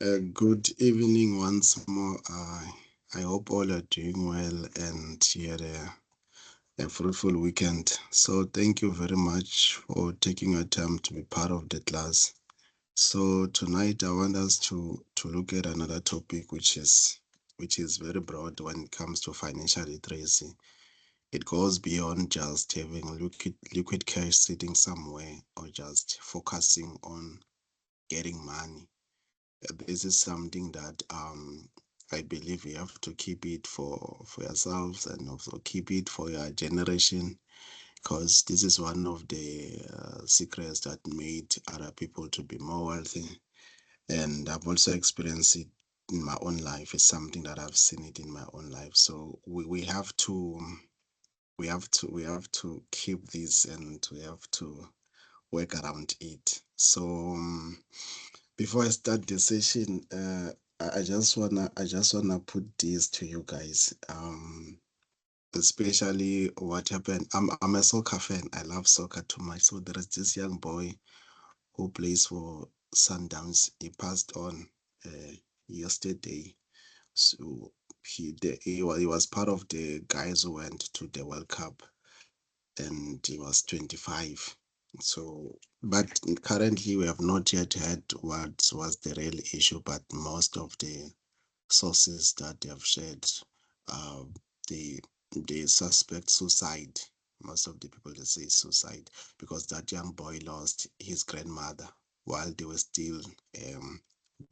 Good evening once more. I hope all are doing well and you had a fruitful weekend. So thank you very much for taking your time to be part of the class. So tonight I want us to look at another topic which is very broad when it comes to financial literacy. It goes beyond just having liquid cash sitting somewhere or just focusing on getting money. This is something that I believe you have to keep it for yourselves and also keep it for your generation, because this is one of the secrets that made other people to be more wealthy. And I've also experienced it in my own life. It's something that I've seen it in my own life. So we have to keep this, and we have to work around it. So before I start the session, I just wanna put this to you guys. Especially what happened. I'm a soccer fan. I love soccer too much. So there is this young boy who plays for Sundowns. He passed on yesterday. So he was part of the guys who went to the World Cup, and he was 25. So, but currently we have not yet heard what was the real issue, but most of the sources that they have shared, uh, they they suspect suicide. Most of the people, they say suicide, because that young boy lost his grandmother while they were still um,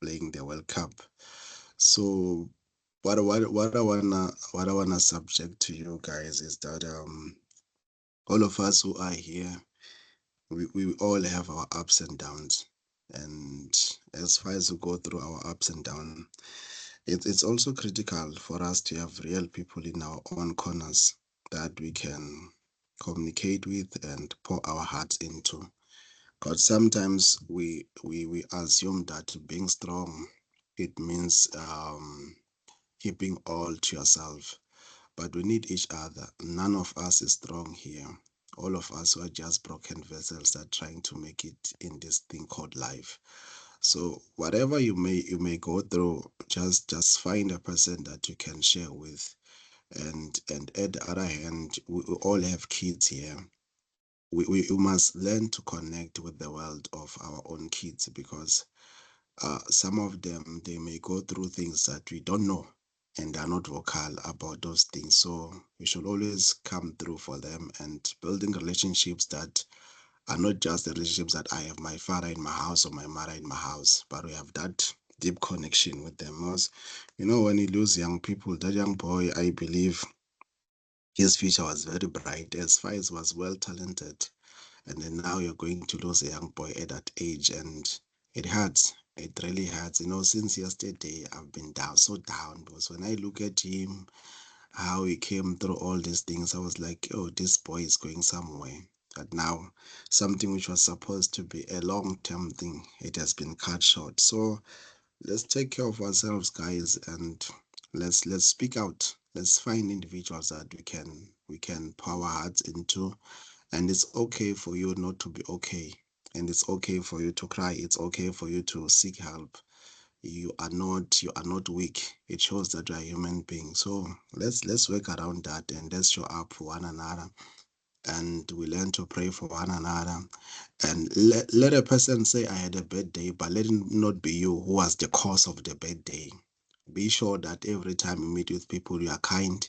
playing the World Cup. So what I wanna subject to you guys is that all of us who are here, we all have our ups and downs. And as far as we go through our ups and downs, it's also critical for us to have real people in our own corners that we can communicate with and pour our hearts into. Because sometimes we assume that being strong, it means keeping all to yourself. But we need each other. None of us is strong here. All of us are just broken vessels that are trying to make it in this thing called life. So whatever you may go through, just find a person that you can share with. And at the other hand, we all have kids here. We must learn to connect with the world of our own kids, because some of them, they may go through things that we don't know, and are not vocal about those things. So we should always come through for them, and building relationships that are not just the relationships that I have my father in my house or my mother in my house, but we have that deep connection with them. Because when you lose young people, that young boy, I believe his future was very bright, as far as was well talented. And then now you're going to lose a young boy at that age, and it hurts. It really hurts. Since yesterday, I've been down, so down, because when I look at him, how he came through all these things, I was like, oh, this boy is going somewhere. But now, something which was supposed to be a long-term thing, it has been cut short. So let's take care of ourselves, guys, and let's speak out. Let's find individuals that we can pour our hearts into. And it's okay for you not to be okay, and it's okay for you to cry. It's okay for you to seek help. You are not weak. It shows that you are a human being. So let's work around that, and let's show up for one another, and we learn to pray for one another. And let a person say, I had a bad day, but let it not be you who was the cause of the bad day. Be sure that every time you meet with people, you are kind,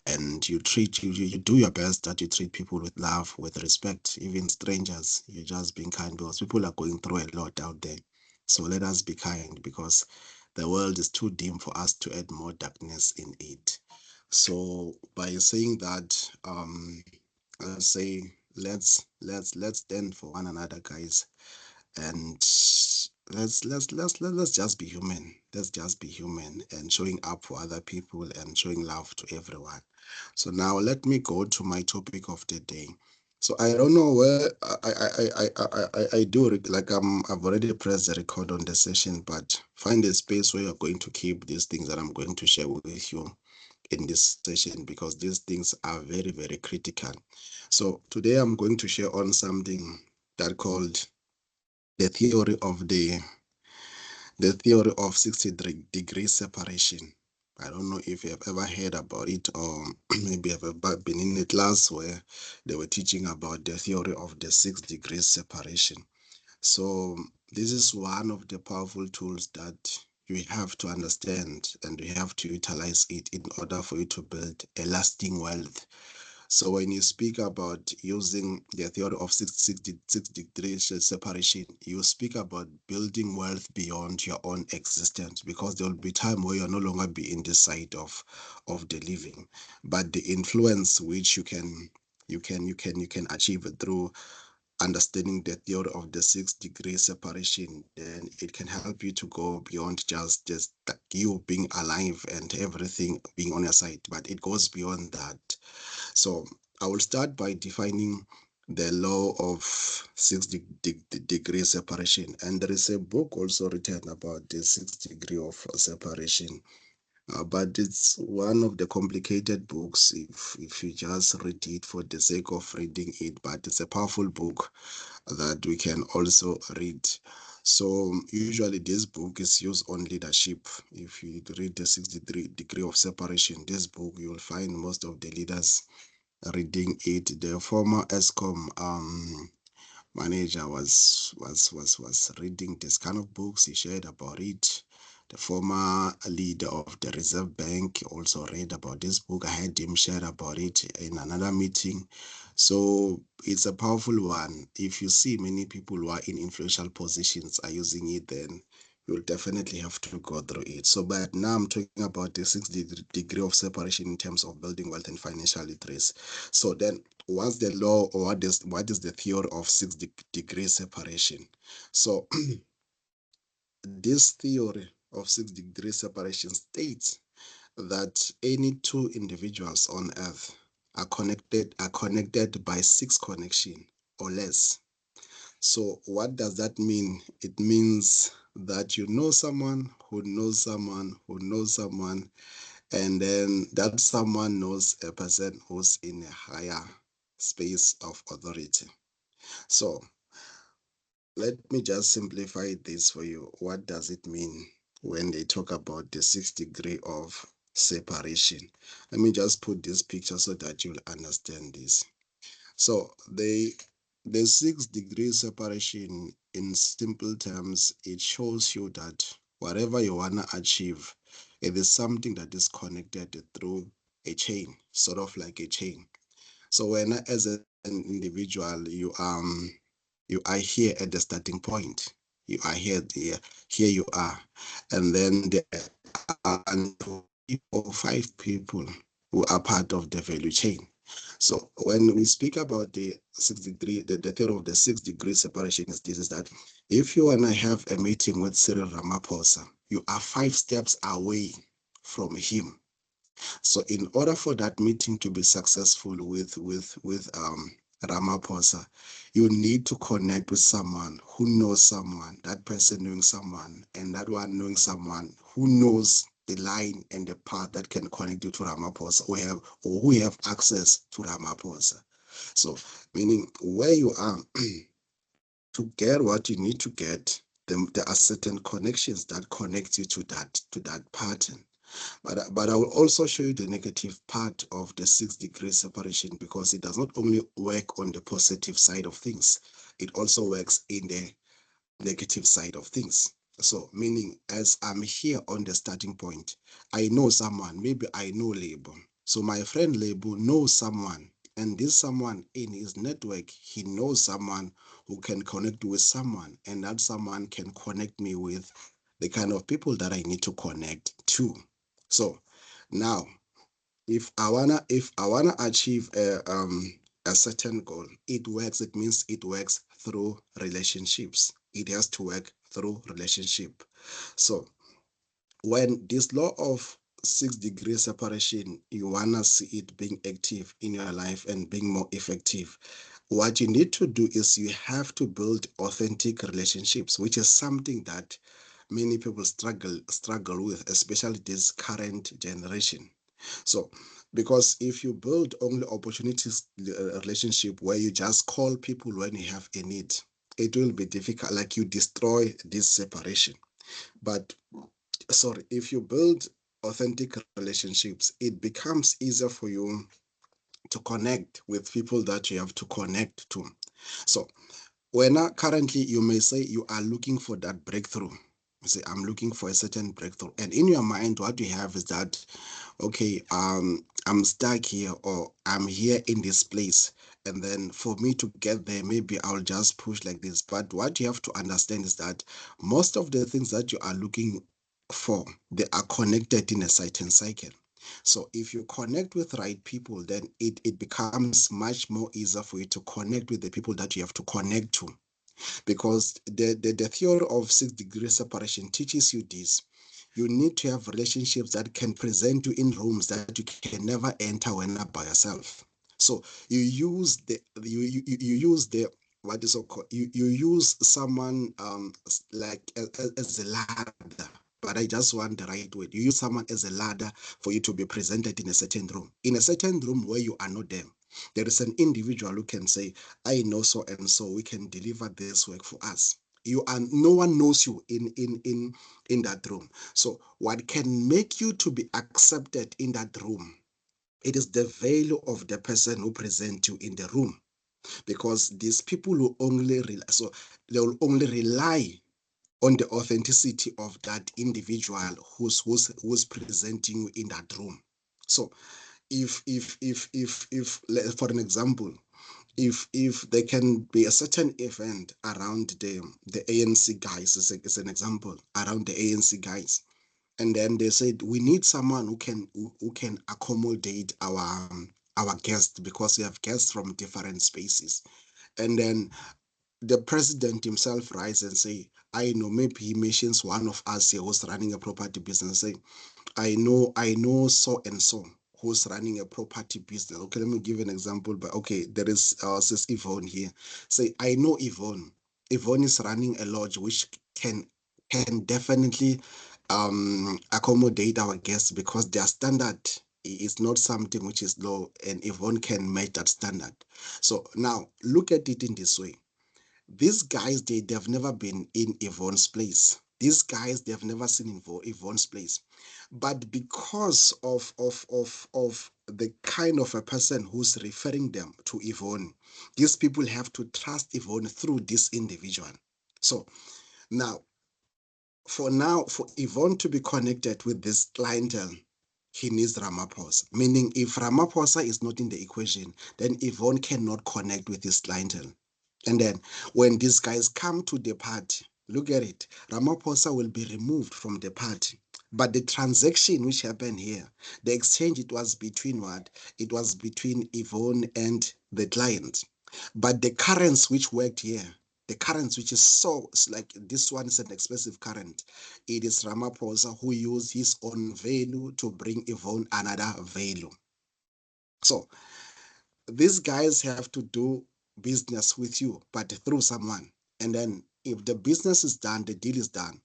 and you do your best that you treat people with love, with respect. Even strangers, you're just being kind, because people are going through a lot out there. So let us be kind, because the world is too dim for us to add more darkness in it. So by saying that, I say, let's stand for one another, guys. And let's just be human. Let's just be human, and showing up for other people and showing love to everyone. So now let me go to my topic of the day. So I don't know where I do like I've already pressed the record on the session, but find a space where you're going to keep these things that I'm going to share with you in this session, because these things are very, very critical. So today I'm going to share on something that called the theory of the the theory of 60-degree separation. I don't know if you have ever heard about it, or maybe have ever been in a class where they were teaching about the theory of the 6 degrees separation. So this is one of the powerful tools that you have to understand, and you have to utilize it in order for you to build a lasting wealth. So when you speak about using the theory of 6 degree separation, you speak about building wealth beyond your own existence, because there will be time where you'll no longer be in the side of the living, but the influence which you can achieve through understanding the theory of the 6 degree separation, then it can help you to go beyond just you being alive and everything being on your side, but it goes beyond that. So I will start by defining the law of 6 degree separation. And there is a book also written about the 6 degree of separation. But it's one of the complicated books if you just read it for the sake of reading it. But it's a powerful book that we can also read. So usually this book is used on leadership. If you read the 6 degree of separation, this book, you will find most of the leaders reading it. The former ESCOM manager was reading this kind of books. He shared about it. The former leader of the Reserve Bank also read about this book. I heard him share about it in another meeting. So it's a powerful one. If you see many people who are in influential positions are using it, then you'll definitely have to go through it. So, but now I'm talking about the 6 degree of separation in terms of building wealth and financial literacy. So then what's the law, or what is the theory of 6 degree separation? So this theory of 6 degree separation states that any two individuals on earth are connected by 6 connection or less. So what does that mean? It means that you know someone who knows someone who knows someone, and then that someone knows a person who's in a higher space of authority. So let me just simplify this for you. What does it mean when they talk about the 6 degree of separation? Let me just put this picture so that you'll understand this. So the 6 degree separation, in simple terms, it shows you that whatever you wanna achieve, it is something that is connected through a chain, sort of like a chain. So when, as an individual, you are here at the starting point. You are here you are, and then there are 2 or 5 people who are part of the value chain. So when we speak about the 6 degree, the theory of the 6 degree separation is this: is that if you wanna have a meeting with Cyril Ramaphosa, you are 5 steps away from him. So in order for that meeting to be successful with Ramaphosa, you need to connect with someone who knows someone, that person knowing someone, and that one knowing someone who knows the line and the path that can connect you to Ramaphosa, or who have access to Ramaphosa. So meaning where you are to get what you need to get, there are certain connections that connect you to that pattern. But I will also show you the negative part of the 6 degree separation, because it does not only work on the positive side of things, it also works in the negative side of things. So meaning, as I'm here on the starting point, I know someone, maybe I know Label. So my friend Label knows someone, and this someone in his network, he knows someone who can connect with someone, and that someone can connect me with the kind of people that I need to connect to. So now, if I wanna achieve a certain goal, it works. It means it works through relationships. It has to work through relationship. So when this law of 6 degree separation, you wanna see it being active in your life and being more effective, what you need to do is you have to build authentic relationships, which is something that many people struggle with, especially this current generation. So because if you build only opportunities relationship where you just call people when you have a need, it will be difficult, like you destroy this separation. But sorry, if you build authentic relationships, it becomes easier for you to connect with people that you have to connect to. So when currently you may say you are looking for that breakthrough. You say, I'm looking for a certain breakthrough. And in your mind, what you have is that, okay, I'm stuck here, or I'm here in this place. And then for me to get there, maybe I'll just push like this. But what you have to understand is that most of the things that you are looking for, they are connected in a certain cycle. So if you connect with right people, then it becomes much more easier for you to connect with the people that you have to connect to, because the theory of 6 degree separation teaches you this. You need to have relationships that can present you in rooms that you can never enter when you're by yourself. So you use you use the what is it called? You use someone like as a ladder, but I just want the right word. You use someone as a ladder for you to be presented in a certain room. In a certain room where you are not there, there is an individual who can say, I know so and so, we can deliver this work for us. You are no one knows you in that room. So what can make you to be accepted in that room? It is the value of the person who present you in the room, because these people will only rely, so they will only rely on the authenticity of that individual who's presenting you in that room. So if for an example, if there can be a certain event around the ANC guys, as an example, around the ANC guys, and then they said we need someone who can accommodate our guests, because we have guests from different spaces. And then the president himself rise and say, I know, maybe he mentions one of us here who's running a property business, say, I know so and so who's running a property business. Okay, let me give an example. But okay, there is says Yvonne here. Say, I know Yvonne. Yvonne is running a lodge which can definitely accommodate our guests, because their standard is not something which is low, and Yvonne can match that standard. So now look at it in this way. These guys, they've never been in Yvonne's place. These guys, they've never seen Yvonne's place. But because of the kind of a person who's referring them to Yvonne, these people have to trust Yvonne through this individual. So now, for Yvonne to be connected with this clientele, he needs Ramaphosa. Meaning, if Ramaphosa is not in the equation, then Yvonne cannot connect with his clientele. And then when these guys come to the party, look at it, Ramaphosa will be removed from the party. But the transaction which happened here, the exchange, it was between what? It was between Yvonne and the client. But the currency which worked here, the currency which is so, it's like this one is an expensive current. It is Ramaphosa who used his own value to bring Yvonne another value. So these guys have to do business with you, but through someone. And then if the business is done, the deal is done,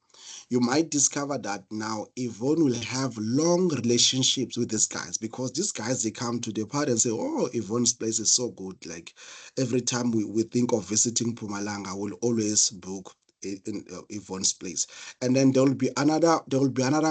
you might discover that now Yvonne will have long relationships with these guys, because these guys, they come to the party and say, oh, Yvonne's place is so good. Like every time we think of visiting Pumalanga, we'll always book in Yvonne's place. And then there will be another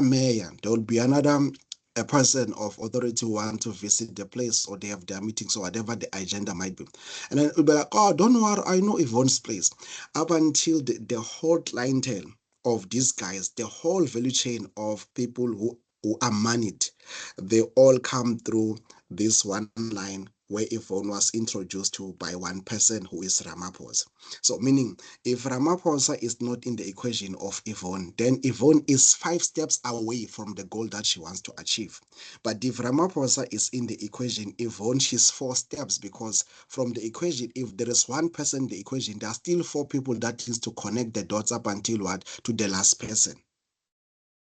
mayor, there will be another a person of authority who want to visit the place, or they have their meetings, or whatever the agenda might be. And then it'll be like, oh, don't worry, I know Yvonne's place. Up until the whole clientele of these guys, the whole value chain of people who are moneyed, they all come through this one line where Yvonne was introduced to by one person who is Ramaphosa. So meaning, if Ramaphosa is not in the equation of Yvonne, then Yvonne is 5 steps away from the goal that she wants to achieve. But if Ramaphosa is in the equation, Yvonne, she's 4 steps, because from the equation, if there is one person in the equation, there are still 4 people that needs to connect the dots up until what? To the last person.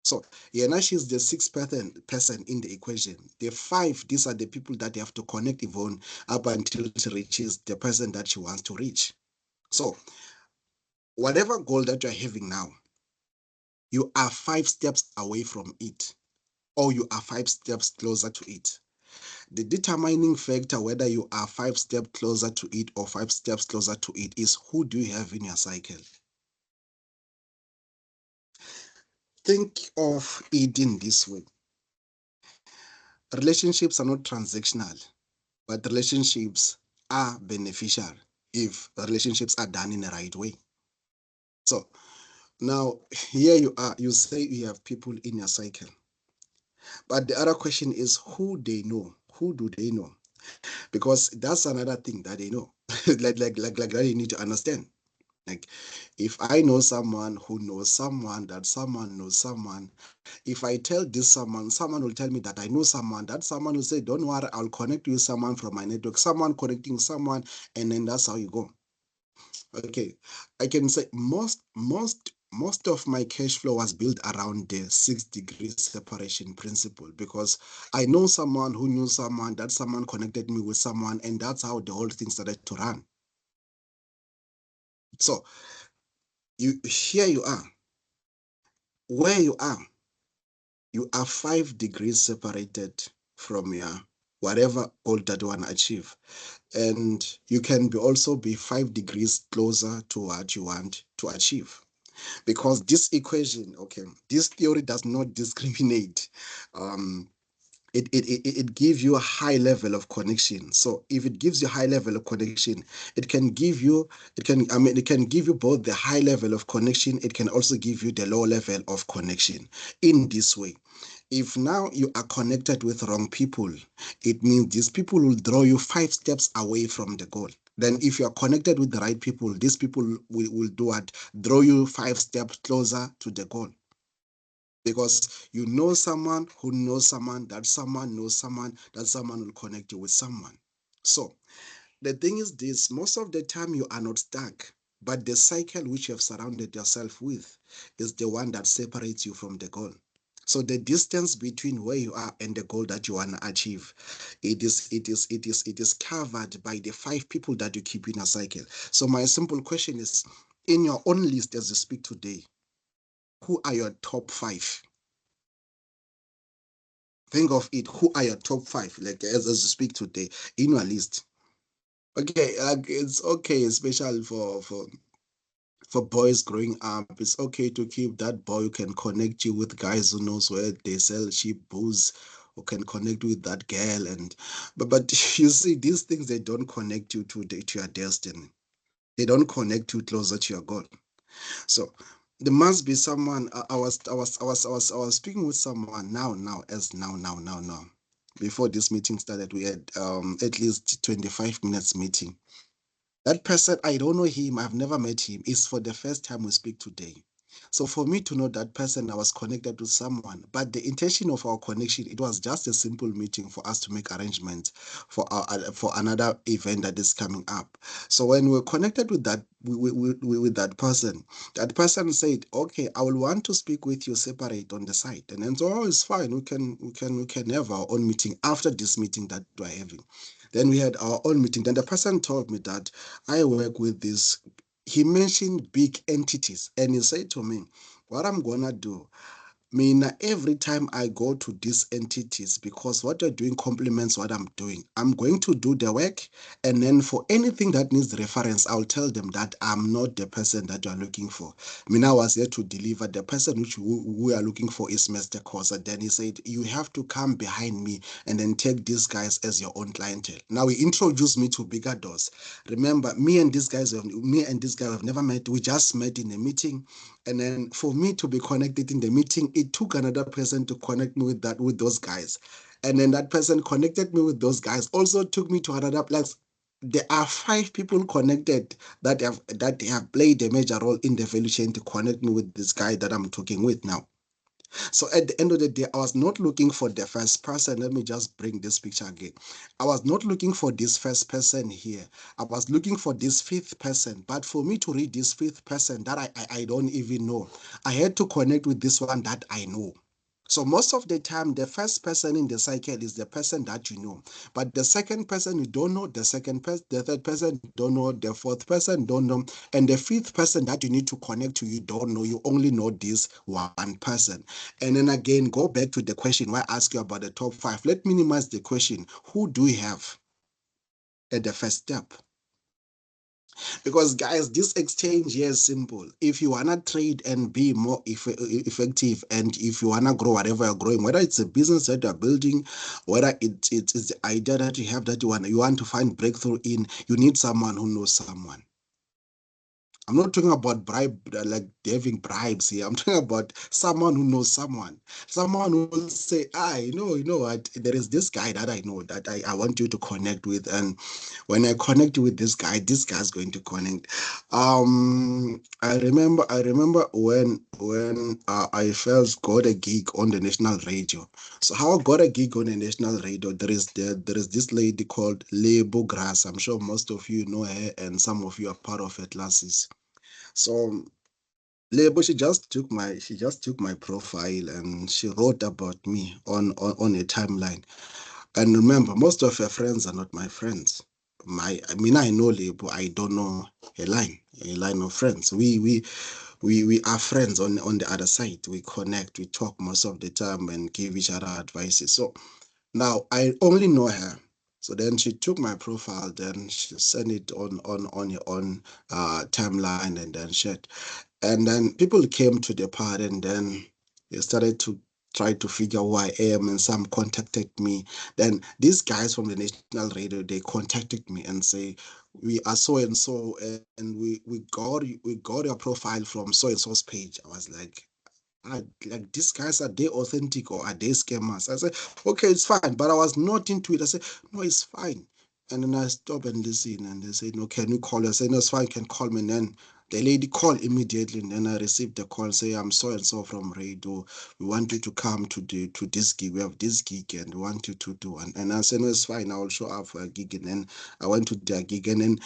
So Yana, she's the sixth person in the equation. The 5, these are the people that they have to connect Yvonne up until she reaches the person that she wants to reach. So whatever goal that you're having now, you are 5 steps away from it, or you are 5 steps closer to it. The determining factor whether you are 5 steps closer to it or 5 steps closer to it is, who do you have in your cycle? think of it in this way. Relationships are not transactional, but relationships are beneficial if relationships are done in the right way. So now here you are, you say you have people in your cycle. But the other question is who they know. Who do they know? Because that's another thing that they know. like that you need to understand. Like if I know someone who knows someone, that someone knows someone, if I tell this someone will tell me that I know someone, that someone will say, don't worry, I'll connect you with someone from my network, someone connecting someone, and then that's how you go. Okay, I can say most of my cash flow was built around the 6 degree separation principle, because I know someone who knew someone, that someone connected me with someone, and that's how the whole thing started to run. So here you are, where you are 5 degrees separated from your whatever goal that you want to achieve, and you can also be 5 degrees closer to what you want to achieve. Because this equation, okay, this theory does not discriminate. Um, it gives you a high level of connection. So if it gives you a high level of connection, it can give you, it can give you both the high level of connection, it can also give you the low level of connection in this way. If now you are connected with wrong people, it means these people will draw you 5 steps away from the goal. Then if you are connected with the right people, these people will do what? Draw you 5 steps closer to the goal. Because you know someone who knows someone, that someone knows someone, that someone will connect you with someone. So the thing is this, most of the time you are not stuck, but the cycle which you have surrounded yourself with is the one that separates you from the goal. So the distance between where you are and the goal that you want to achieve, it is covered by the 5 people that you keep in a cycle. So my simple question is, in your own list as you speak today, who are your top 5? Think of it. Who are your top 5? Like as you speak today in your list. Okay, it's okay, especially for boys growing up. It's okay to keep that boy who can connect you with guys who knows where they sell cheap booze, who can connect with that girl. And but you see, these things, they don't connect you to your destiny. They don't connect you closer to your goal. So there must be someone. I was speaking with someone now. Before this meeting started, we had at least 25 minutes meeting. That person, I don't know him, I've never met him. It's for the first time we speak today. So for me to know that person, I was connected to someone. But the intention of our connection, it was just a simple meeting for us to make arrangements for another event that is coming up. So when we're connected with with that person said, "Okay, I will want to speak with you separate on the side." And then so, oh, it's fine. We can have our own meeting after this meeting that we're having. Then we had our own meeting. Then the person told me that I work with this. He mentioned big entities, and he said to me, what I'm gonna do, every time I go to these entities, because what you're doing complements what I'm doing, I'm going to do the work, and then for anything that needs reference, I'll tell them that I'm not the person that you're looking for. I was here to deliver. The person which we are looking for is Mr. Kosa. Then he said, you have to come behind me and then take these guys as your own clientele. Now he introduced me to bigger doors. Remember, me and this guy have never met. We just met in a meeting. And then for me to be connected in the meeting, it took another person to connect me with those guys. And then that person connected me with those guys, also took me to another place. There are 5 people connected that have played a major role in the value chain to connect me with this guy that I'm talking with now. So at the end of the day, I was not looking for the first person. Let me just bring this picture again. I was not looking for this first person here. I was looking for this fifth person. But for me to read this fifth person that I don't even know, I had to connect with this one that I know. So most of the time, the first person in the cycle is the person that you know. But the second person you don't know, the third person you don't know, the fourth person don't know, and the fifth person that you need to connect to, you don't know. You only know this one person. And then again, go back to the question why I ask you about the top 5. Let me minimize the question. Who do you have at the first step? Because guys, this exchange here is simple. If you wanna trade and be more effective, and if you wanna grow whatever you're growing, whether it's a business that you're building, whether it's the idea that you have that you want to find breakthrough in, you need someone who knows someone. I'm not talking about bribe, like having bribes here. I'm talking about someone who knows someone who will say, you know what, there is this guy that I know that I want you to connect with. And when I connect with this guy's going to connect. I remember when I first got a gig on the national radio. So how I got a gig on the national radio, there is this lady called Lebo Grass. I'm sure most of you know her, and some of you are part of her classes. So Lebo, she just took my profile and she wrote about me on a timeline. And remember, most of her friends are not my friends. I know Lebo, I don't know a line of friends. We are friends on the other side. We connect, we talk most of the time and give each other advices. So now I only know her. So then she took my profile, then she sent it on her own timeline and then shared. And then people came to the part, and then they started to try to figure who I am, and some contacted me. Then these guys from the national radio, they contacted me and say, we are so and so, and we got your profile from so and so's page. I was like, these guys, are they authentic or are they scammers? I said, okay, it's fine. But I was not into it. I said, no, it's fine. And then I stopped and listened, and they said, no, can you call? I said, no, it's fine, you can call me. And then the lady called immediately, and then I received the call, say, I'm so and so from radio. We want you to come to this gig. We have this gig, and we want you to do one. And I said, no, it's fine. I will show up for a gig. And then I went to their gig, and then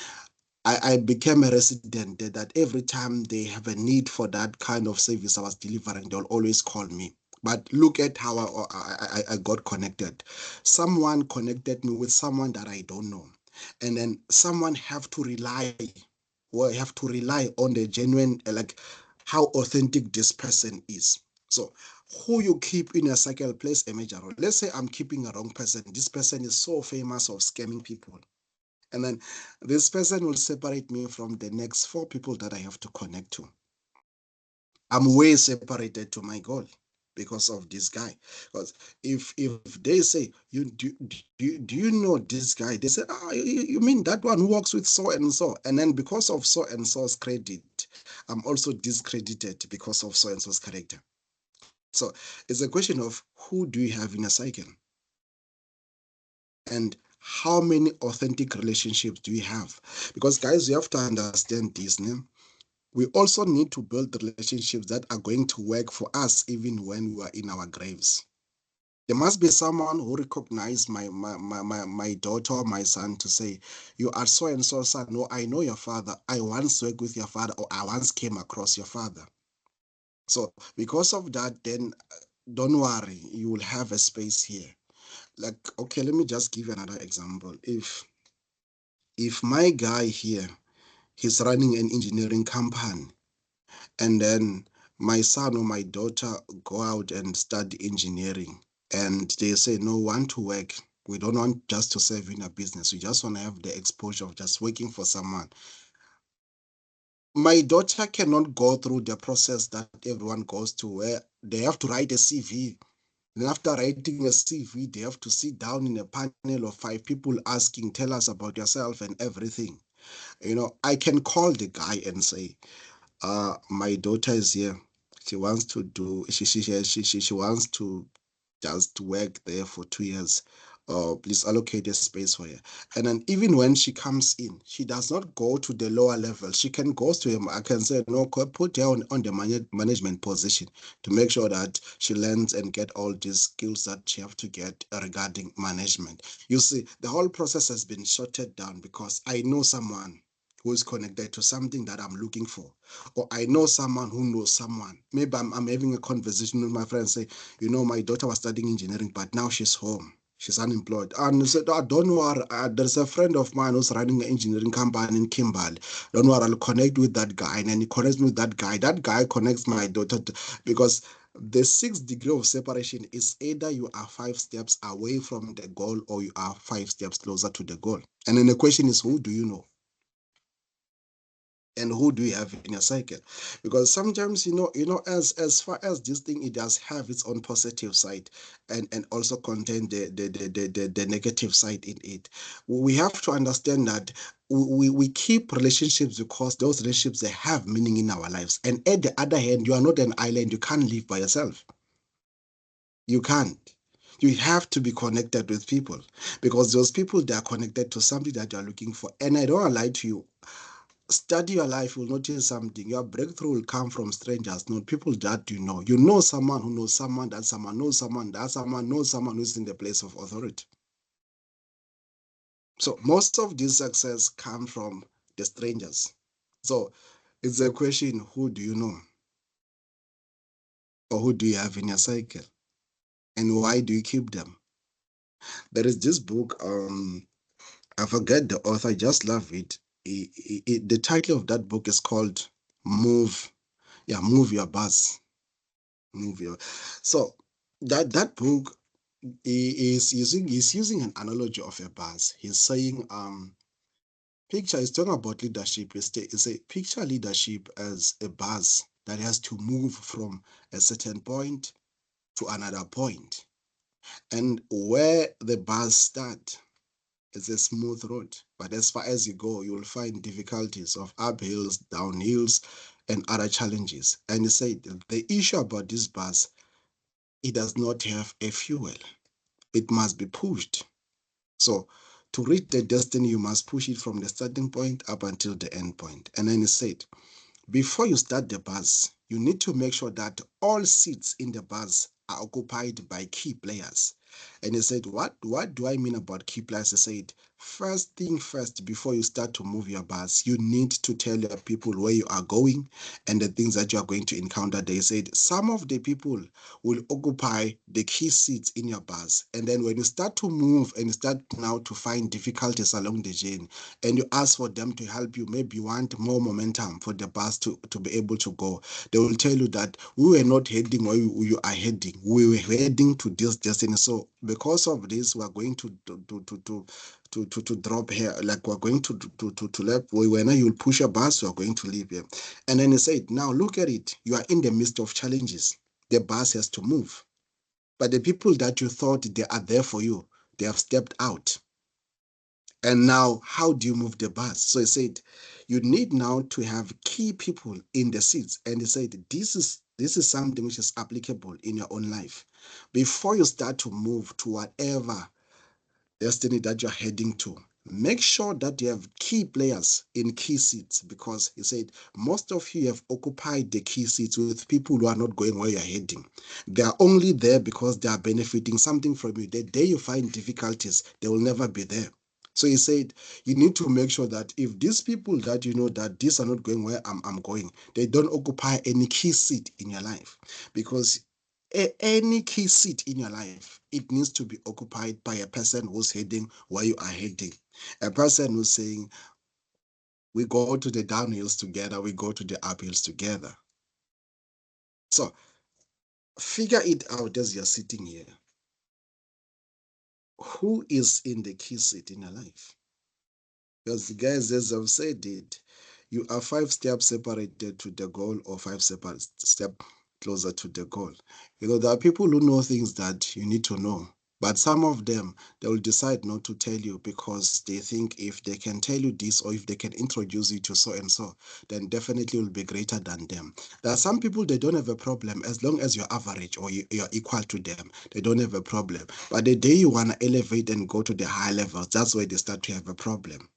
I became a resident there, that every time they have a need for that kind of service I was delivering, they'll always call me. But look at how I got connected. Someone connected me with someone that I don't know. And then someone have to rely on the genuine, like how authentic this person is. So who you keep in a cycle plays a major role. Let's say I'm keeping a wrong person. This person is so famous of scamming people, and then this person will separate me from the next four people that I have to connect to. I'm way separated to my goal because of this guy. Because if they say, do you know this guy? They say, you mean that one who works with so and so? And then because of so and so's credit, I'm also discredited because of so and so's character. So it's a question of who do you have in a cycle, and how many authentic relationships do we have? Because guys, you have to understand this. We also need to build relationships that are going to work for us even when we are in our graves. There must be someone who recognizes my daughter or my son to say, you are so and so son. No, I know your father. I once worked with your father, or I once came across your father. So because of that, then don't worry, you will have a space here. Like, okay, let me just give you another example. If my guy here, he's running an engineering company, and then my son or my daughter go out and study engineering, and they say, no, we want to work. We don't want just to serve in a business. We just want to have the exposure of just working for someone. My daughter cannot go through the process that everyone goes to, where they have to write a CV. And after writing a CV, they have to sit down in a panel of five people asking, tell us about yourself and everything. I can call the guy and say, my daughter is here. She wants to do, she wants to just work there for 2 years. Please allocate a space for her. And then even when she comes in, she does not go to the lower level. She can go to him. I can say, no, put her on the management position to make sure that she learns and get all these skills that she have to get regarding management. You see, the whole process has been shorted down because I know someone who is connected to something that I'm looking for, or I know someone who knows someone. Maybe I'm having a conversation with my friend, say, my daughter was studying engineering, but now she's home. She's unemployed. And I said, don't worry. There's a friend of mine who's running an engineering company in Kimberley. Don't worry, I'll connect with that guy. And then he connects me with that guy. That guy connects my daughter because the sixth degree of separation is either you are 5 steps away from the goal or you are 5 steps closer to the goal. And then the question is, who do you know? And who do you have in your cycle? Because sometimes, as far as this thing, it does have its own positive side, and also contain the negative side in it. We have to understand that we keep relationships because those relationships, they have meaning in our lives. And at the other hand, you are not an island. You can't live by yourself. You can't. You have to be connected with people, because those people, they are connected to something that you are looking for. And I don't want to lie to you. Study your life, you'll notice something. Your breakthrough will come from strangers, not people that you know. You know someone who knows someone, that someone knows someone, that someone knows someone who's in the place of authority. So most of this success comes from the strangers. So it's a question, who do you know? Or who do you have in your cycle? And why do you keep them? There is this book, I forget the author, I just love it. The title of that book is called Move. Yeah, Move Your Bus. Move Your. So that book, he's using an analogy of a bus. He's saying, picture is talking about leadership. It's a picture leadership as a bus that has to move from a certain point to another point. And where the bus starts, it's a smooth road. But as far as you go, you will find difficulties of uphills, downhills, and other challenges. And he said the issue about this bus, it does not have a fuel. It must be pushed. So to reach the destiny, you must push it from the starting point up until the end point. And then he said, before you start the bus, you need to make sure that all seats in the bus are occupied by key players. And he said, what do I mean about key players? He said, first thing first, before you start to move your bus, you need to tell your people where you are going and the things that you are going to encounter. They said some of the people will occupy the key seats in your bus. And then when you start to move and you start now to find difficulties along the journey, and you ask for them to help you, maybe you want more momentum for the bus to be able to go, they will tell you that we were not heading where you are heading. We were heading to this destiny. So because of this, we are going to drop here. Like we're going to left. When you'll push a bus, we are going to leave here. And then he said, now look at it. You are in the midst of challenges. The bus has to move. But the people that you thought they are there for you, they have stepped out. And now, how do you move the bus? So he said, you need now to have key people in the seats. And he said, this is something which is applicable in your own life. Before you start to move to whatever destiny that you're heading to, make sure that you have key players in key seats, because he said most of you have occupied the key seats with people who are not going where you're heading. They are only there because they are benefiting something from you. The day you find difficulties, they will never be there. So he said, you need to make sure that if these people that you know that these are not going where I'm going, they don't occupy any key seat in your life. Because any key seat in your life, it needs to be occupied by a person who's heading where you are heading. A person who's saying, we go to the downhills together, we go to the uphills together. So figure it out as you're sitting here. Who is in the key seat in your life? Because guys, as I've said it, you are 5 steps separated to the goal, or 5 steps closer to the goal. There are people who know things that you need to know, but some of them, they will decide not to tell you because they think if they can tell you this, or if they can introduce you to so and so, then definitely will be greater than them. There are some people, they don't have a problem as long as you're average or you're equal to them. They don't have a problem. But the day you want to elevate and go to the high levels, that's where they start to have a problem.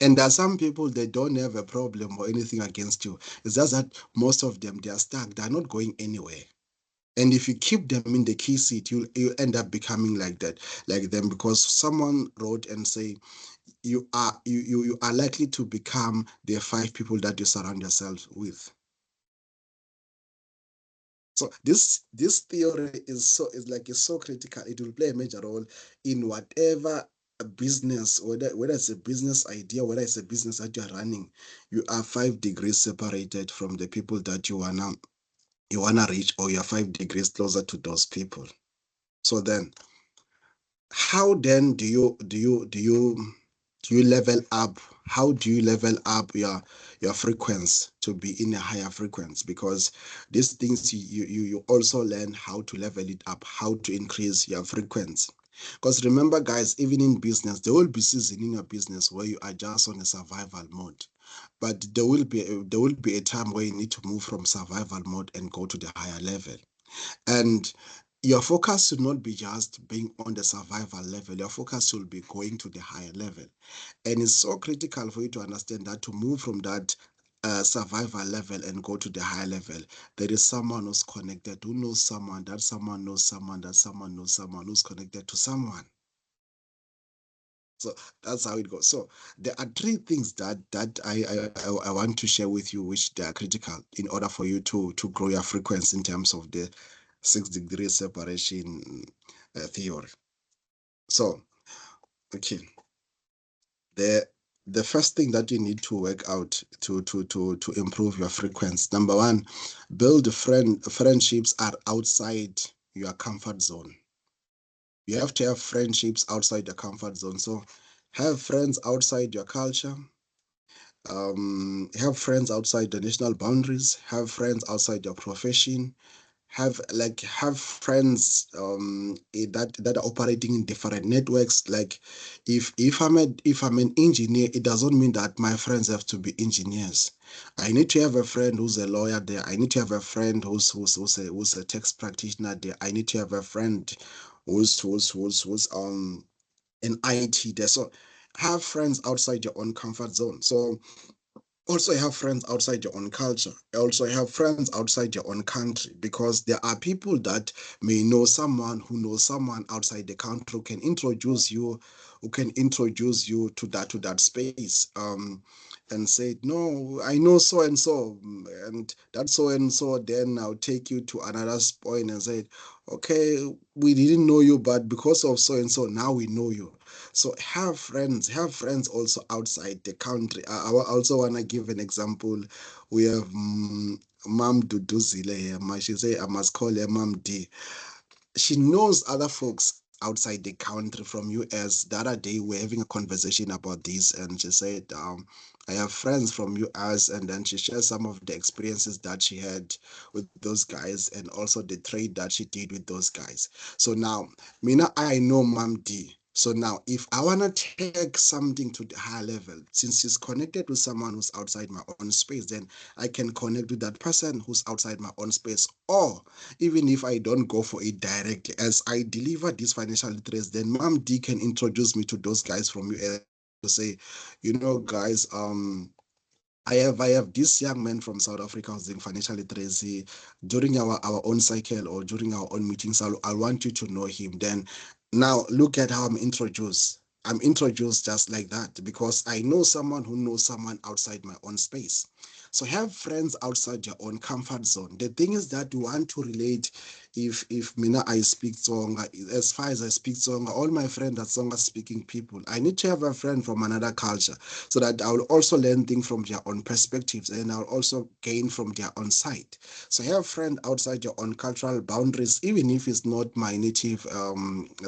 And there are some people, they don't have a problem or anything against you. It's just that most of them, they are stuck. They're not going anywhere. And if you keep them in the key seat, you end up becoming like that, like them, because someone wrote and say you are likely to become the 5 people that you surround yourself with. So this theory is so critical. It will play a major role in whatever a business, whether it's a business idea, whether it's a business that you're running. You are 5 degrees separated from the people that you wanna reach, or you're 5 degrees closer to those people. So then, how then do you level up? how do you level up your frequency to be in a higher frequency? Because these things you also learn how to level it up, how to increase your frequency. Because remember, guys, even in business, there will be season in your business where you are just on a survival mode. But there will be a time where you need to move from survival mode and go to the higher level. And your focus should not be just being on the survival level. Your focus should be going to the higher level. And it's so critical for you to understand that to move from that survival level and go to the higher level, there is someone who's connected, who knows someone, that someone knows someone, that someone knows someone who's connected to someone. So that's how it goes. So there are three things that I want to share with you, which they are critical in order for you to grow your frequency in terms of the 6 degree separation theory. So okay, the the first thing that you need to work out to improve your frequency. Number one, build friendships are outside your comfort zone. You have to have friendships outside your comfort zone. So have friends outside your culture, have friends outside the national boundaries, have friends outside your profession, have friends that are operating in different networks. Like if I'm an engineer, it doesn't mean that my friends have to be engineers. I need to have a friend who's a lawyer there. I need to have a friend who's a tax practitioner there. I need to have a friend who's an IT there. So have friends outside your own comfort zone. So also have friends outside your own culture. Also have friends outside your own country, because there are people that may know someone who knows someone outside the country who can introduce you to that space, and say, no, I know so and so, and that so and so then I'll take you to another point and say, okay, we didn't know you, but because of so and so now we know you. So have friends also outside the country. I also want to give an example. We have Mom Duduzile here. She say I must call her Mom D. She knows other folks outside the country from US. The other day we are having a conversation about this, and she said, I have friends from US, and then she shares some of the experiences that she had with those guys, and also the trade that she did with those guys. So now, Mina, I know Mom D. So now, if I want to take something to the higher level, since she's connected with someone who's outside my own space, then I can connect with that person who's outside my own space. Or even if I don't go for it directly, as I deliver these financial literacy, then Mom D can introduce me to those guys from US to say, you know, guys, I have this young man from South Africa who's doing financial literacy during our own cycle or during our own meetings. I want you to know him. Then now look at how I'm introduced. I'm introduced just like that because I know someone who knows someone outside my own space. So have friends outside your own comfort zone. The thing is that you want to relate. If Mina I speak Tsonga, as far as I speak Tsonga, all my friends are Tsonga speaking people. I need to have a friend from another culture so that I will also learn things from their own perspectives and I'll also gain from their own side. So have friends outside your own cultural boundaries, even if it's not my native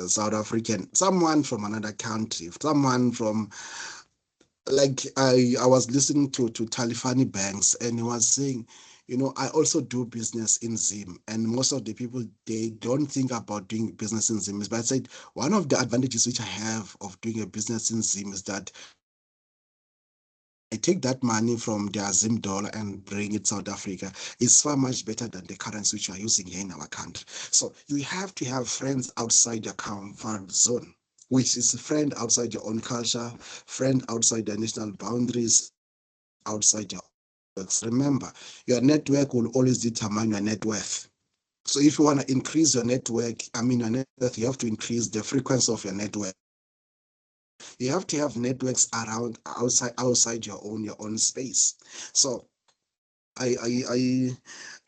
South African, someone from another country, someone from like I was listening to Talifani Banks and he was saying, you know, I also do business in Zim, and most of the people they don't think about doing business in Zim. But I said one of the advantages which I have of doing a business in Zim is that I take that money from their Zim dollar and bring it South Africa. It's far much better than the currency which we are using here in our country. So you have to have friends outside your comfort zone, which is a friend outside your own culture, friend outside the national boundaries, outside your networks. Remember, your network will always determine your net worth. So if you want to increase your network, your net worth, you have to increase the frequency of your network. You have to have networks around outside your own space. So I I I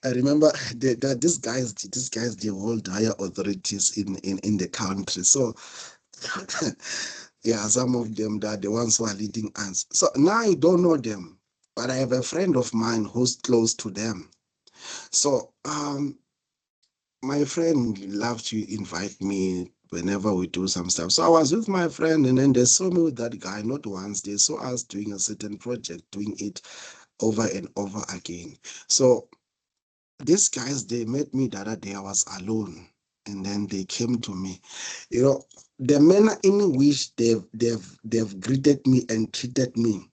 I remember that these guys they hold higher authorities in the country. So yeah, some of them that the ones who are leading us. So now I don't know them, but I have a friend of mine who's close to them. So my friend loved to invite me whenever we do some stuff. So I was with my friend, and then they saw me with that guy, not once. They saw us doing a certain project, doing it over and over again. So these guys, they met me the other day. I was alone, and then they came to me. You know, the manner in which they've greeted me and treated me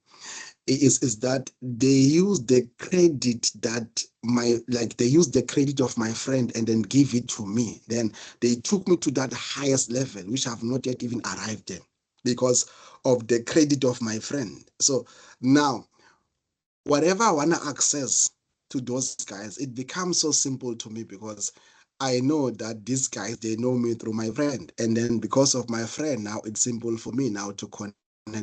is that they use the credit that they use the credit of my friend and then give it to me. Then they took me to that highest level, which I've not yet even arrived at, because of the credit of my friend. So now, whatever I want to access to those guys, it becomes so simple to me, because I know that these guys, they know me through my friend. And then because of my friend, now it's simple for me now to connect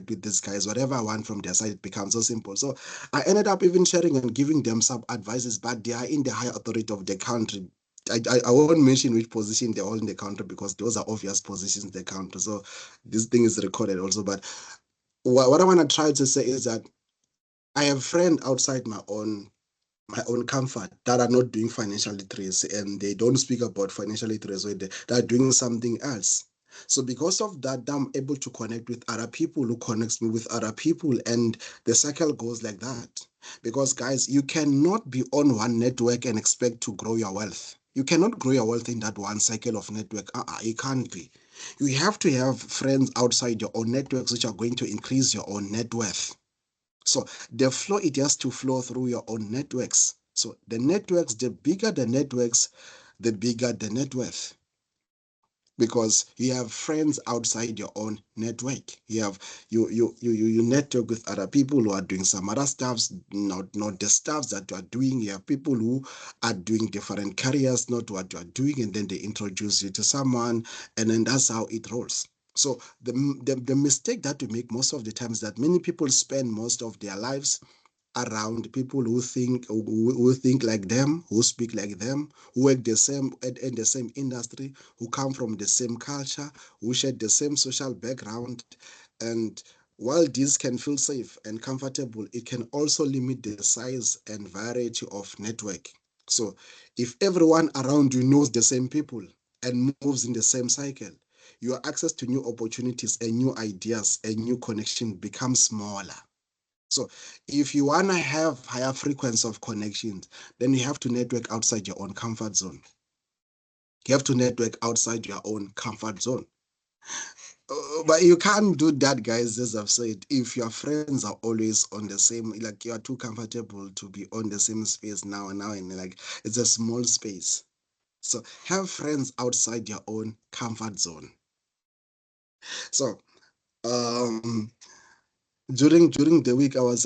with these guys. Whatever I want from their side, it becomes so simple. So I ended up even sharing and giving them some advices, but they are in the higher authority of the country. I won't mention which position they're all in the country, because those are obvious positions in the country. So this thing is recorded also. But what I want to try to say is that I have friends outside my own comfort that are not doing financial literacy, and they don't speak about financial literacy. They're doing something else. So because of that, I'm able to connect with other people who connects me with other people, and the cycle goes like that. Because guys, you cannot be on one network and expect to grow your wealth. You cannot grow your wealth in that one cycle of network. It can't be. You have to have friends outside your own networks which are going to increase your own net worth. So the flow, it has to flow through your own networks. So the networks, the bigger the networks, the bigger the net worth, because you have friends outside your own network. You have you network with other people who are doing some other stuffs, not the stuffs that you are doing. You have people who are doing different careers, not what you are doing, and then they introduce you to someone, and then that's how it rolls. So the mistake that we make most of the times, that many people spend most of their lives around people who think like them, who speak like them, who work the same in the same industry, who come from the same culture, who share the same social background. And while this can feel safe and comfortable, it can also limit the size and variety of network. So if everyone around you knows the same people and moves in the same cycle, your access to new opportunities and new ideas and new connection becomes smaller. So if you want to have higher frequency of connections, then you have to network outside your own comfort zone. You have to network outside your own comfort zone. But you can't do that, guys, as I've said, if your friends are always on the same, like you are too comfortable to be on the same space now and now, and like it's a small space. So have friends outside your own comfort zone. So um during the week, I was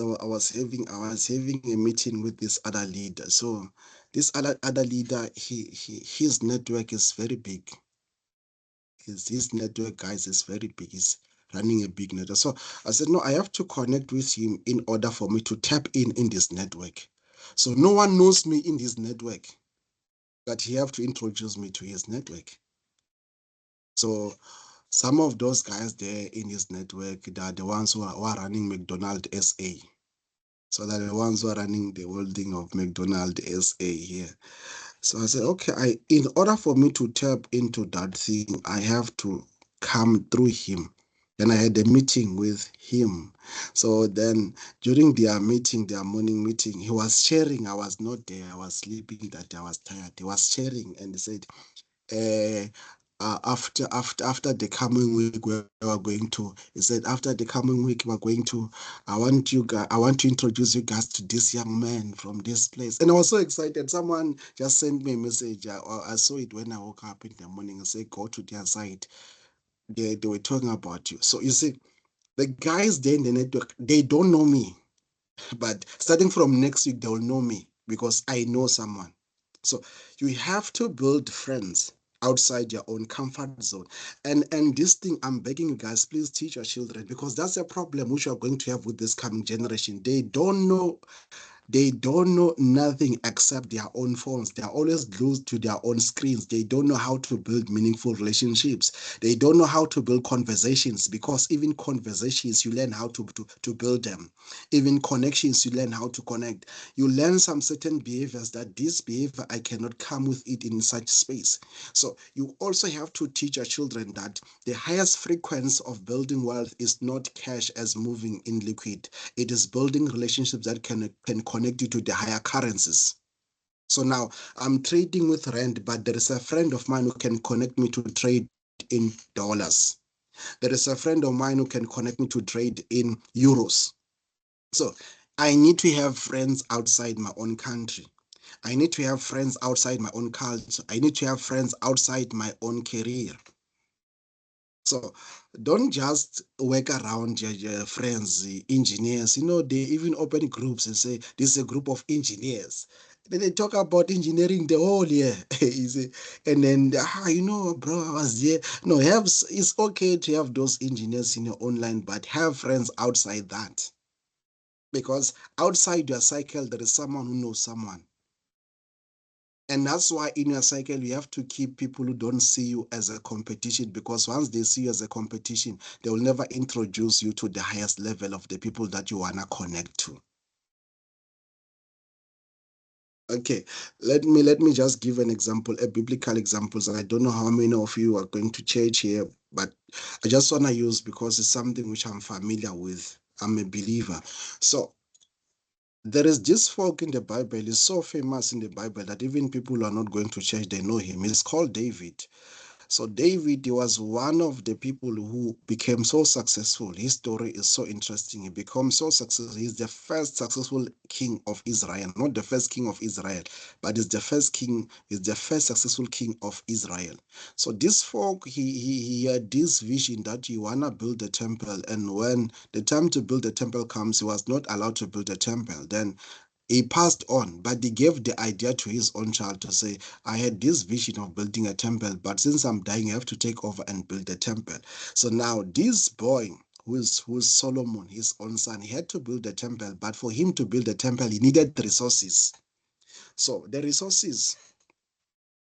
having a meeting with this other leader. So this other leader, his network is very big. His network, guys, is very big. He's running a big network. So I said, no, I have to connect with him in order for me to tap in this network. So no one knows me in this network, but he have to introduce me to his network. So some of those guys there in his network, they are the ones who are running McDonald's SA. So they're the ones who are running the whole thing of McDonald's SA here. So I said, okay, in order for me to tap into that thing, I have to come through him. Then I had a meeting with him. So then during their morning meeting, he was sharing. I was not there. I was sleeping that day. I was tired. He was sharing and he said, uh, after the coming week we are going to, he said, after the coming week we're going to, I want to introduce you guys to this young man from this place. And I was so excited. Someone just sent me a message. I saw it when I woke up in the morning and said, go to their site. They were talking about you. So you see, the guys there in the network, they don't know me, but starting from next week, they will know me because I know someone. So you have to build friends outside your own comfort zone. And this thing, I'm begging you guys, please teach your children, because that's a problem which you're going to have with this coming generation. They don't know They don't know nothing except their own phones. They are always glued to their own screens. They don't know how to build meaningful relationships. They don't know how to build conversations, because even conversations, you learn how to build them. Even connections, you learn how to connect. You learn some certain behaviors, that this behavior, I cannot come with it in such space. So you also have to teach your children that the highest frequency of building wealth is not cash as moving in liquid. It is building relationships that can connect you to the higher currencies. So now I'm trading with rand, but there is a friend of mine who can connect me to trade in dollars. There is a friend of mine who can connect me to trade in euros. So I need to have friends outside my own country. I need to have friends outside my own culture. I need to have friends outside my own career. So don't just work around your friends, engineers. They even open groups and say, this is a group of engineers. Then they talk about engineering the whole year. You see? And then, bro, I was there. No, it's okay to have those engineers in your online, but have friends outside that. Because outside your cycle, there is someone who knows someone. And that's why in your cycle, you have to keep people who don't see you as a competition, because once they see you as a competition, they will never introduce you to the highest level of the people that you want to connect to. Okay, let me just give an example, a biblical example. So I don't know how many of you are going to church here, but I just want to use, because it's something which I'm familiar with. I'm a believer. So there is this folk in the Bible. He's so famous in the Bible that even people who are not going to church, they know him. He's called David. So David, he was one of the people who became so successful. His story is so interesting. He became so successful. He's the first successful king of Israel, not the first king of Israel, but he's the first king. He's the first successful king of Israel. So this folk, he had this vision that he wanna build a temple, and when the time to build the temple comes, he was not allowed to build a temple. Then he passed on, but he gave the idea to his own child to say, I had this vision of building a temple, but since I'm dying, I have to take over and build a temple. So now this boy, who's Solomon, his own son, he had to build a temple, but for him to build a temple, he needed resources. So the resources,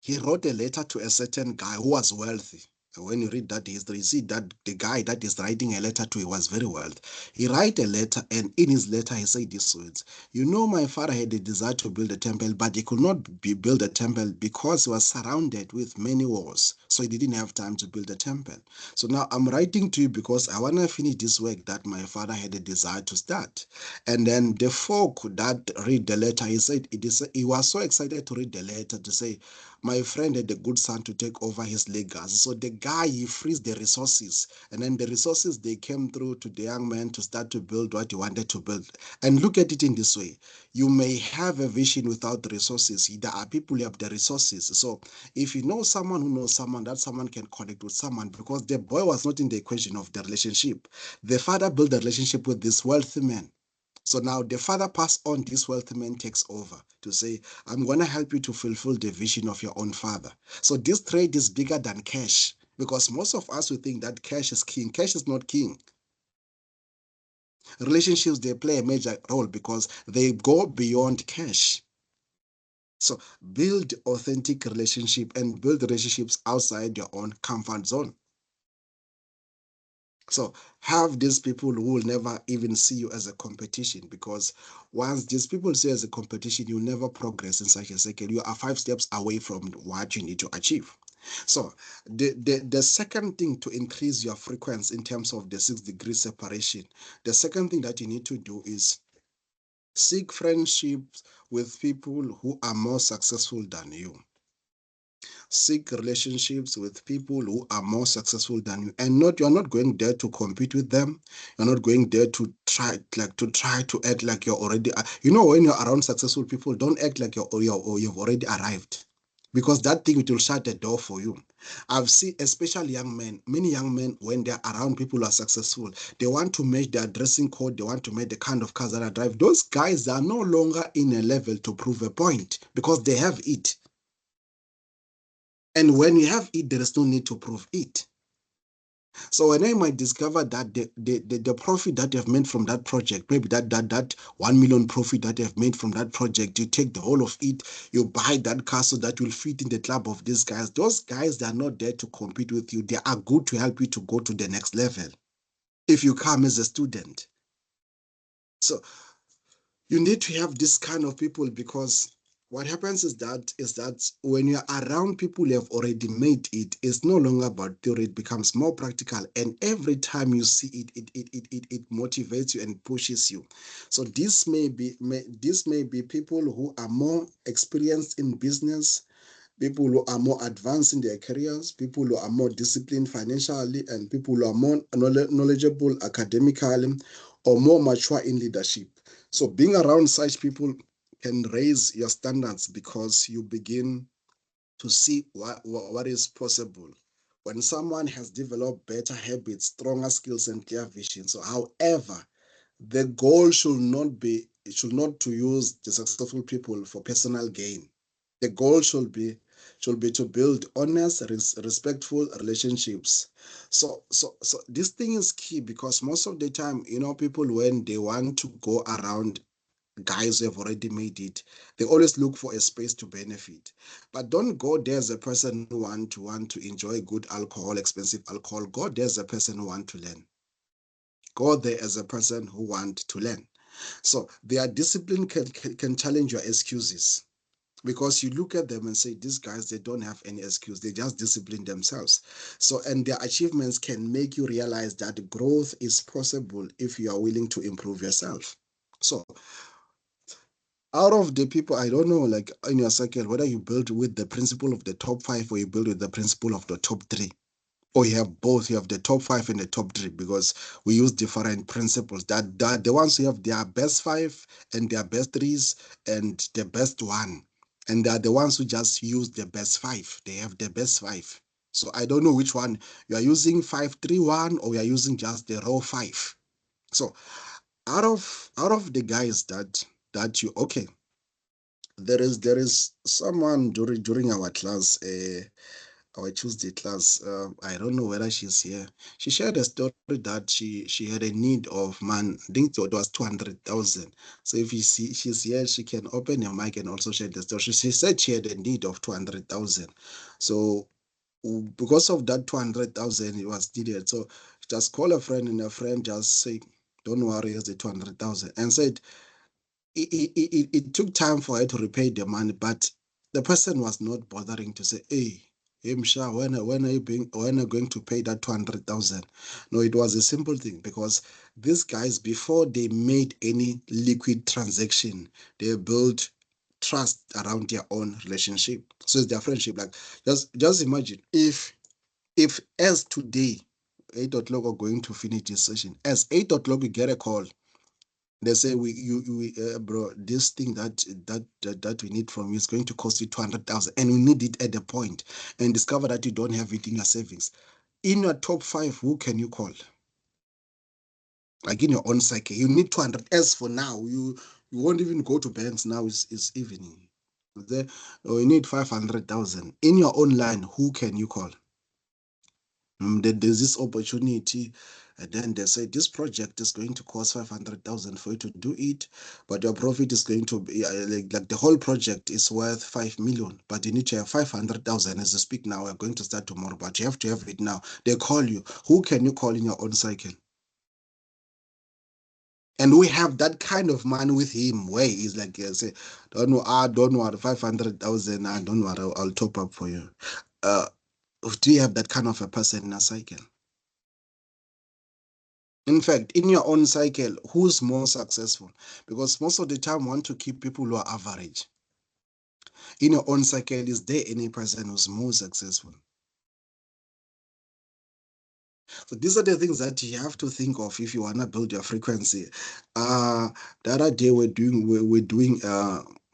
he wrote a letter to a certain guy who was wealthy. And when you read that history, you see that the guy that is writing a letter to he was very wealthy. He write a letter, and in his letter he said these words: my father had a desire to build a temple, but he could not build a temple because he was surrounded with many walls. So he didn't have time to build a temple. So now I'm writing to you because I want to finish this work that my father had a desire to start. And then the folk that read the letter, he said he was so excited to read the letter to say, my friend had a good son to take over his legacy. So the guy, he frees the resources. And then the resources, they came through to the young man to start to build what he wanted to build. And look at it in this way. You may have a vision without the resources. There are people who have the resources. So if you know someone who knows someone, that someone can connect with someone, because the boy was not in the equation of the relationship. The father built a relationship with this wealthy man. So now the father passed on, this wealthy man takes over to say, I'm going to help you to fulfill the vision of your own father. So this trade is bigger than cash, because most of us will think that cash is king. Cash is not king. Relationships, they play a major role because they go beyond cash. So build authentic relationship and build relationships outside your own comfort zone. So have these people who will never even see you as a competition, because once these people see you as a competition, you never progress in such a cycle. You are 5 steps away from what you need to achieve. So the second thing to increase your frequency in terms of the 6 degree separation, the second thing that you need to do is seek friendships with people who are more successful than you. Seek relationships with people who are more successful than you, and not you're not going there to compete with them. You're not going there to try to act like you're already, when you're around successful people, don't act like you've already arrived, because that thing, it will shut the door for you. I've seen, especially young men, many young men, when they're around people who are successful, they want to match their dressing code, they want to make the kind of cars that I drive. Those guys are no longer in a level to prove a point, because they have it. And when you have it, there is no need to prove it. So when I might discover that the profit that you've made from that project, maybe that 1 million profit that you've made from that project, you take the whole of it, you buy that car so that will fit in the club of these guys. Those guys, they are not there to compete with you. They are good to help you to go to the next level if you come as a student. So you need to have this kind of people, because what happens is that when you're around people who have already made it, it's no longer about theory, it becomes more practical, and every time you see it, it motivates you and pushes you. So this may be people who are more experienced in business, people who are more advanced in their careers, people who are more disciplined financially, and people who are more knowledgeable academically or more mature in leadership. So being around such people can raise your standards, because you begin to see what is possible. When someone has developed better habits, stronger skills, and clear vision. So, however, the goal should not to use the successful people for personal gain. The goal should be to build honest, respectful relationships. So this thing is key, because most of the time, people, when they want to go around guys who have already made it, they always look for a space to benefit. But don't go there as a person who want to enjoy good alcohol, expensive alcohol. Go there as a person who want to learn. Go there as a person who want to learn. So their discipline can challenge your excuses, because you look at them and say, these guys, they don't have any excuse. They just discipline themselves. So, and their achievements can make you realize that growth is possible if you are willing to improve yourself. So out of the people, I don't know, like in your circle, whether you build with the principle of the top five or you build with the principle of the top three, or you have both. You have the top five and the top three, because we use different principles. That the ones who have their best five and their best threes and the best one, and they are the ones who just use the best five. They have the best five. So I don't know which one you are using, 5-3-1, or you are using just the raw five. So out of the guys that you okay, there is someone during our class, our Tuesday class. I don't know whether she's here. She shared a story that she had a need of, man, I think it was 200,000. So if you see she's here, she can open her mic and also share the story. She said she had a need of 200,000. So because of that 200,000, it was needed. So just call a friend, and a friend just say, "Don't worry, here's the 200,000," and said it took time for her to repay the money, but the person was not bothering to say, "Hey, Msha, when are you going to pay that 200,000?" No, it was a simple thing, because these guys, before they made any liquid transaction, they built trust around their own relationship. So it's their friendship. Like, just imagine if as today 8 o'clock are going to finish this session, as 8 o'clock we get a call. They say, bro, this thing that we need from you is going to cost you 200,000, and we need it at the point, and discover that you don't have it in your savings. In your top five, who can you call? Like in your own cycle, you need 200. As for now, you won't even go to banks now. It's evening. There, you need 500,000 in your own line. Who can you call? There's this opportunity, and then they say this project is going to cost 500,000 for you to do it, but your profit is going to be like the whole project is worth 5 million, but you need to have 500,000 as you speak now. We're going to start tomorrow, but you have to have it now. They call you. Who can you call in your own cycle? And we have that kind of man with him, where he's like, say, don't worry, 500,000, don't worry, I'll top up for you. Uh, do you have that kind of a person in a cycle? In fact, in your own cycle, who's more successful? Because most of the time, we want to keep people who are average. In your own cycle, is there any person who's more successful? So these are the things that you have to think of if you want to build your frequency. The other day we're doing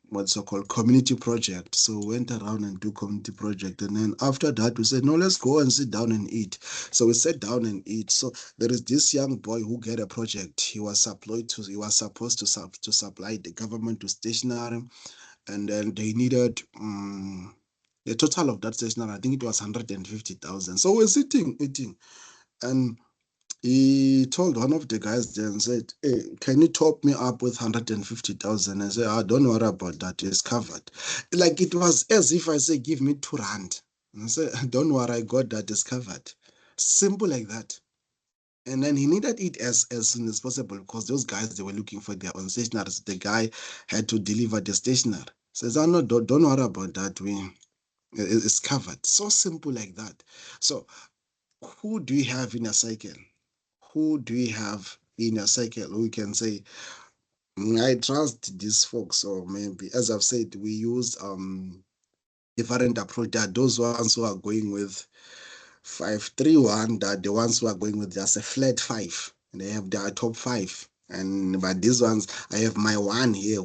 what's so called community project. So we went around and do community project, and then after that we said, no, let's go and sit down and eat. So we sat down and eat. So there is this young boy who get a project. He was supposed to supply the government to stationery, and then they needed the total of that stationery. I think it was 150,000. So we're sitting eating. And he told one of the guys there and said, "Hey, can you top me up with 150,000?" I said, don't worry about that. It's covered. Like it was as if I say, give me 2 rand. And I said, don't worry, I got that. It's covered. Simple like that. And then he needed it as soon as possible because those guys, they were looking for their own stationery. So the guy had to deliver the stationery. Says, no, don't worry about that. It's covered. So simple like that. So who do you have in a cycle? Who do we have in a cycle who can say, I trust these folks? Or maybe, as I've said, we use different approach. There are those ones who are going with 5-3-1, that the ones who are going with just a flat five, and they have their top five. And but these ones, I have my one here,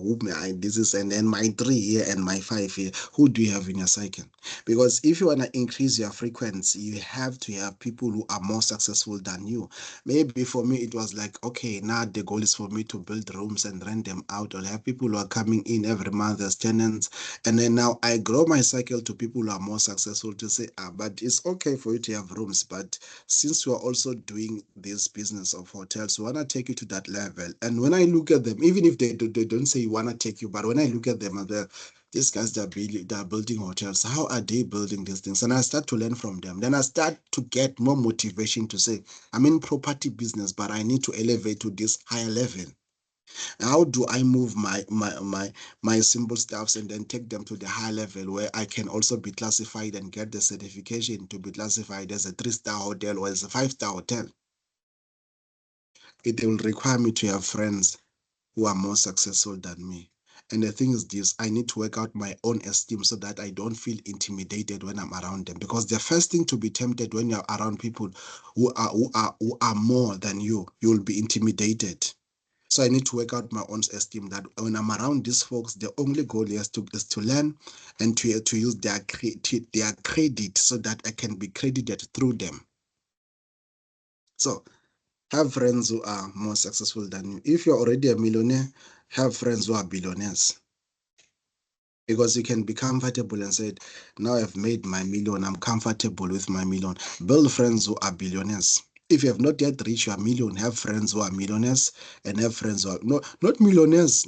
this is, and then my three here and my five here. Who do you have in your cycle? Because if you want to increase your frequency, you have to have people who are more successful than you. Maybe for me, it was like, okay, now the goal is for me to build rooms and rent them out. I'll have people who are coming in every month as tenants, and then now I grow my cycle to people who are more successful to say, but it's okay for you to have rooms. But since you are also doing this business of hotels, we want to take you to that level. And when I look at them, even if they don't say you want to take you, but when I look at them, these guys that are building hotels, how are they building these things? And I start to learn from them. Then I start to get more motivation to say, I'm in property business, but I need to elevate to this higher level. How do I move my simple stuffs and then take them to the high level where I can also be classified and get the certification to be classified as a 3-star hotel or as a 5-star hotel? It will require me to have friends who are more successful than me. And the thing is this, I need to work out my own esteem so that I don't feel intimidated when I'm around them. Because the first thing to be tempted when you're around people who are more than you, you'll be intimidated. So I need to work out my own esteem that when I'm around these folks, the only goal is to learn and to use their credit so that I can be credited through them. So have friends who are more successful than you. If you're already a millionaire, have friends who are billionaires. Because you can be comfortable and say, now I've made my million, I'm comfortable with my million. Build friends who are billionaires. If you have not yet reached your million, have friends who are millionaires, and have friends who are not millionaires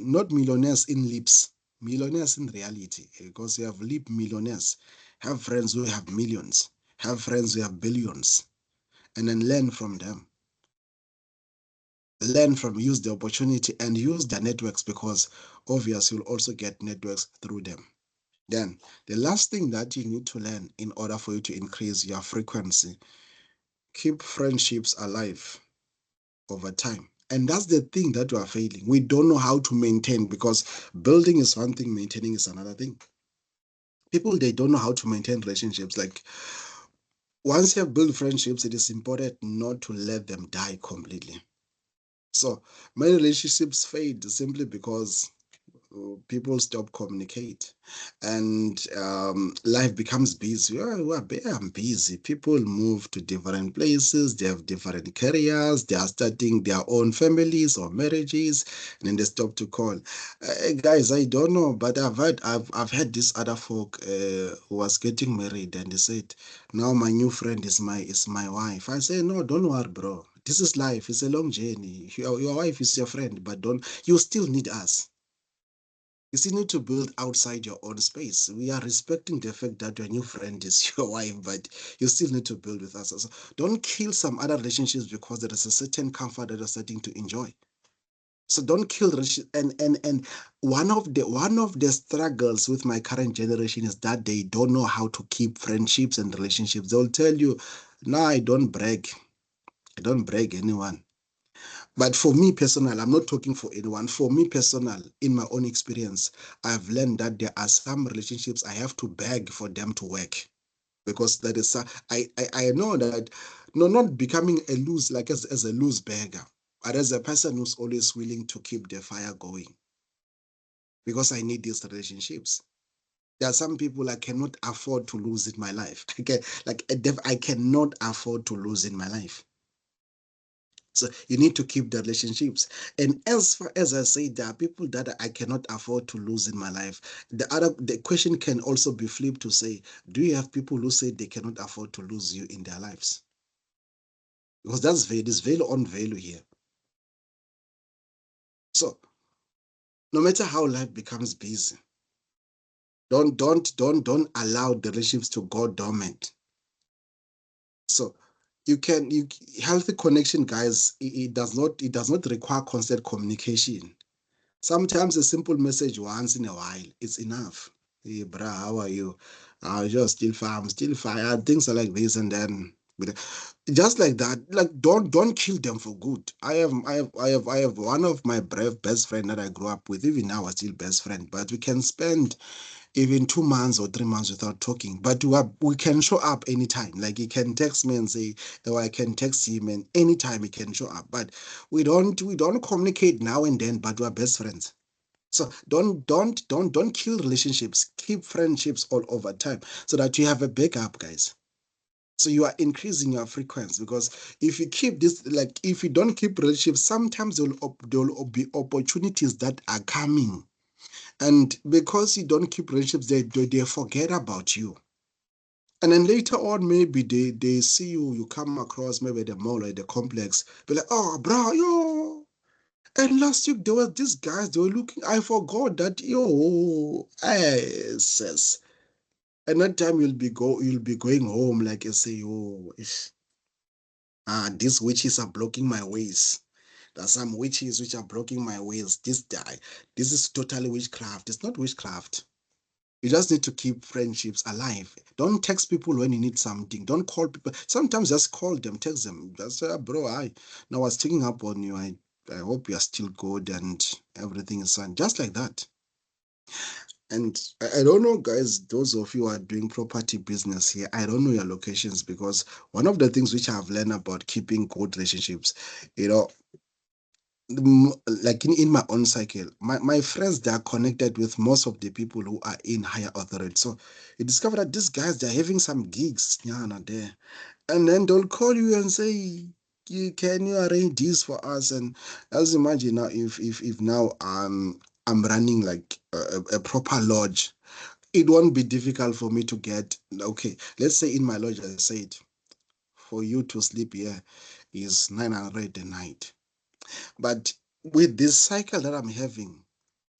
in lips, millionaires in reality, because you have lip millionaires. Have friends who have millions, have friends who have billions, and then learn from them. Use the opportunity and use their networks, because obviously you'll also get networks through them. Then the last thing that you need to learn in order for you to increase your frequency, keep friendships alive over time. And that's the thing that we are failing. We don't know how to maintain, because building is one thing, maintaining is another thing. People, they don't know how to maintain relationships. Like once you have built friendships, it is important not to let them die completely. So many relationships fade simply because people stop communicate, and life becomes busy. I'm busy. People move to different places, they have different careers, they are starting their own families or marriages, and then they stop to call. Guys, I don't know, but I've had this other folk who was getting married, and they said, now my new friend is my wife. I say, no, don't worry, bro, this is life. It's a long journey. Your wife is your friend, but don't you still need us. You still need to build outside your own space. We are respecting the fact that your new friend is your wife, but you still need to build with us. So don't kill some other relationships because there is a certain comfort that you're starting to enjoy. So don't kill relationships. And one of the struggles with my current generation is that they don't know how to keep friendships and relationships. They'll tell you, no, I don't brag. I don't brag anyone. But for me personal, I'm not talking for anyone. For me personal, in my own experience, I've learned that there are some relationships I have to beg for them to work, because that is I know that, no, not becoming a loose, like as a loose beggar, but as a person who's always willing to keep the fire going, because I need these relationships. There are some people I cannot afford to lose in my life. I cannot afford to lose in my life. So you need to keep the relationships. And as far as I say, there are people that I cannot afford to lose in my life. The question can also be flipped to say, do you have people who say they cannot afford to lose you in their lives? because that's value, there's value on value here. So no matter how life becomes busy, don't allow the relationships to go dormant. So you healthy connection, guys, it does not require constant communication. Sometimes a simple message once in a while is enough. Hey, brah, how are you? You're still fine. I'm still fine. Things are like this, and then just like that. Like don't kill them for good. I have one of my brave best friend that I grew up with. Even now, we're still best friend. But we can spend even 2 months or 3 months without talking. But we can show up anytime. Like he can text me and say, or I can text him, and anytime he can show up. But we don't communicate now and then. But we're best friends. So don't kill relationships. Keep friendships all over time so that you have a backup, guys. So you are increasing your frequency, because if you keep this, like if you don't keep relationships, sometimes there will be opportunities that are coming, and because you don't keep relationships, they forget about you. And then later on, maybe they see you come across maybe at the mall or at the complex, be like, oh, bro, yo. And last week there was these guys, they were looking, I forgot that, yo, yes. And that time you'll be going home, like you say, oh, these witches are blocking my ways. There's some witches which are blocking my ways. This is totally witchcraft. It's not witchcraft. You just need to keep friendships alive. Don't text people when you need something. Don't call people. Sometimes just call them, text them. Just say, bro, I was checking up on you. I hope you are still good and everything is fine. Just like that. And I don't know, guys, those of you who are doing property business here, I don't know your locations, because one of the things which I've learned about keeping good relationships, you know, like in my own cycle, my friends, they are connected with most of the people who are in higher authority. So you discover that these guys, they're having some gigs there, and then they'll call you and say, can you arrange this for us? And as imagine now, if now I'm running like a proper lodge, it won't be difficult for me to get, okay, let's say in my lodge I said, for you to sleep here is 900 a night. But with this cycle that I'm having,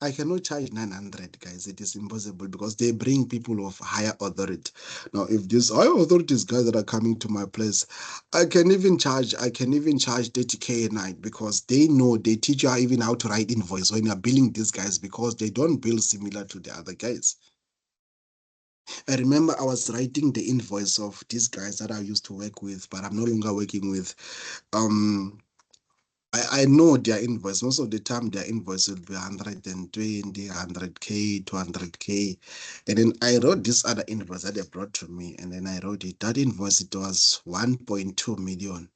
I cannot charge 900, guys. It is impossible, because they bring people of higher authority. Now, if these higher authorities guys that are coming to my place, I can even charge 30K a night, because they know, they teach you even how to write invoice when you're billing these guys, because they don't bill similar to the other guys. I remember I was writing the invoice of these guys that I used to work with, but I'm no longer working with. Um, I know their invoice. Most of the time, their invoice will be 120, 100K, 200K. And then I wrote this other invoice that they brought to me. And then I wrote it. That invoice, it was 1.2 million.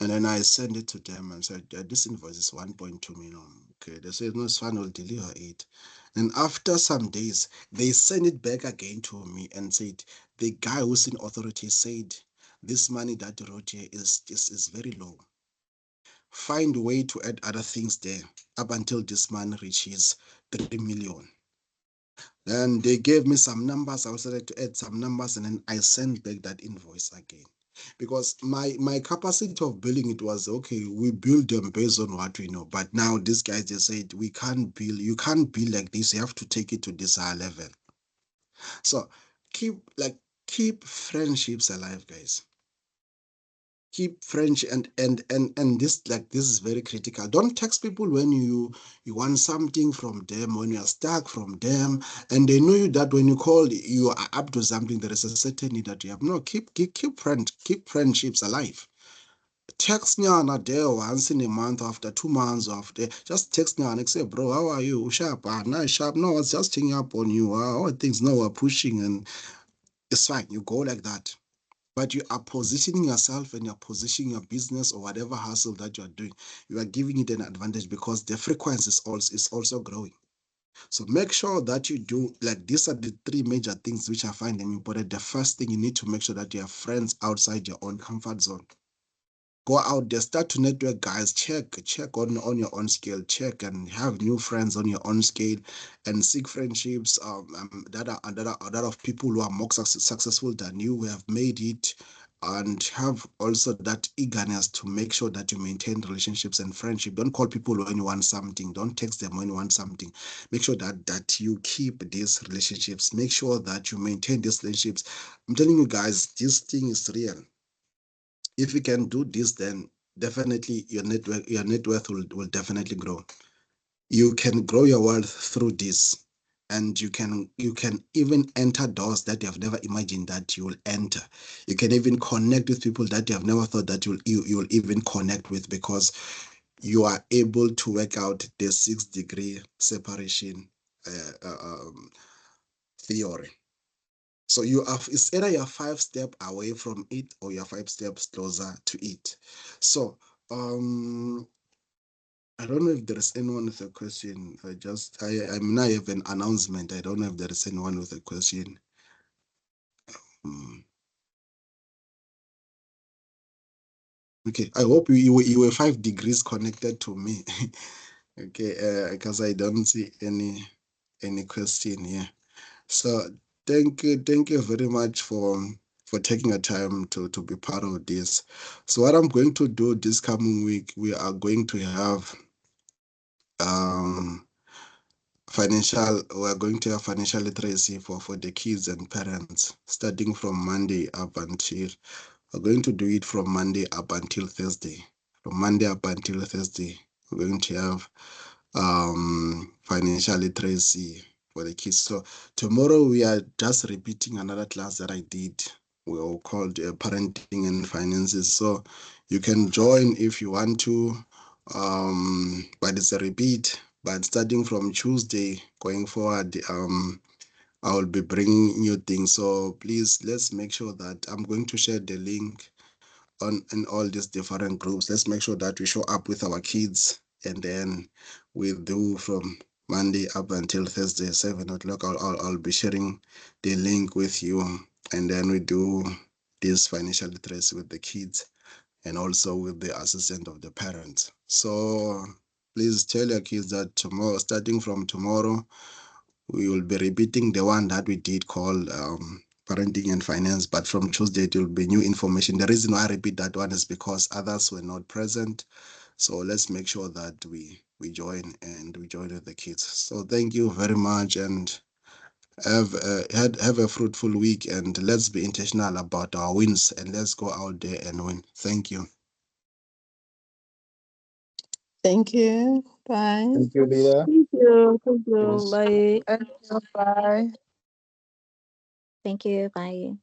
And then I sent it to them and said, this invoice is 1.2 million. Okay. They said, no, it's fine, we'll deliver it. And after some days, they sent it back again to me and said, the guy who's in authority said, this money that you wrote here is very low. Find a way to add other things there up until this man reaches 3 million. Then they gave me some numbers. I decided to add some numbers, and then I sent back that invoice again. Because my capacity of billing, it was okay, we build them based on what we know. But now these guys, they said, we can't bill, you can't bill like this, you have to take it to this higher level. So keep friendships alive, guys. Keep French, and this is very critical. Don't text people when you want something from them, when you're stuck from them, and they know you that when you call, you are up to something. There is a certain need that you have. No, keep friendships alive. Text me on a day, once in a month, after 2 months, after just text me and say, bro, how are you? Sharp, nice sharp. No, I was just checking up on you. All things now are pushing, and it's fine. You go like that, but you are positioning yourself, and you're positioning your business or whatever hustle that you are doing. You are giving it an advantage, because the frequency is also growing. So make sure that you do, like, these are the three major things which I find them important. The first thing, you need to make sure that you have friends outside your own comfort zone. Go out there, start to network, guys. Check on your own scale. Check and have new friends on your own scale, and seek friendships that are of people who are more successful than you, who have made it. and have also that eagerness to make sure that you maintain relationships and friendship. Don't call people when you want something. Don't text them when you want something. Make sure that you keep these relationships. Make sure that you maintain these relationships. I'm telling you guys, this thing is real. If you can do this, then definitely your net worth will definitely grow. You can grow your wealth through this, and you can even enter doors that you have never imagined that you will enter. You can even connect with people that you have never thought that you'll even connect with, because you are able to work out the 6 degree separation uh, uh, um, theory. So it's either you're 5 steps away from it or you're 5 steps closer to it. So I don't know if there is anyone with a question. I mean, I have an announcement. I don't know if there is anyone with a question. Hmm. Okay, I hope you were 5 degrees connected to me. Okay, because I don't see any question here. So thank you very much for taking a time to be part of this. So what I'm going to do this coming week, we are going to have um we're going to have financial literacy for the kids and parents, starting from Monday up until we're going to do it from Monday up until Thursday. From Monday up until Thursday, we're going to have financial literacy for the kids. So tomorrow we are just repeating another class that I did. We all called parenting and finances. So you can join if you want to, but it's a repeat. But starting from Tuesday going forward, I will be bringing new things. So please, let's make sure that I'm going to share the link on in all these different groups. Let's make sure that we show up with our kids, and then we do from Monday up until Thursday, 7 o'clock. I'll be sharing the link with you, and then we do this financial literacy with the kids and also with the assistant of the parents. So please tell your kids that tomorrow, starting from tomorrow, we will be repeating the one that we did called parenting and finance, but from Tuesday it will be new information. The reason why I repeat that one is because others were not present. So let's make sure that we join and we join with the kids. So thank you very much, and have a fruitful week, and let's be intentional about our wins, and let's go out there and win. Thank you. Thank you. Bye. Thank you, leader. Thank you. Thank you. Yes. Bye. Bye. Thank you. Bye.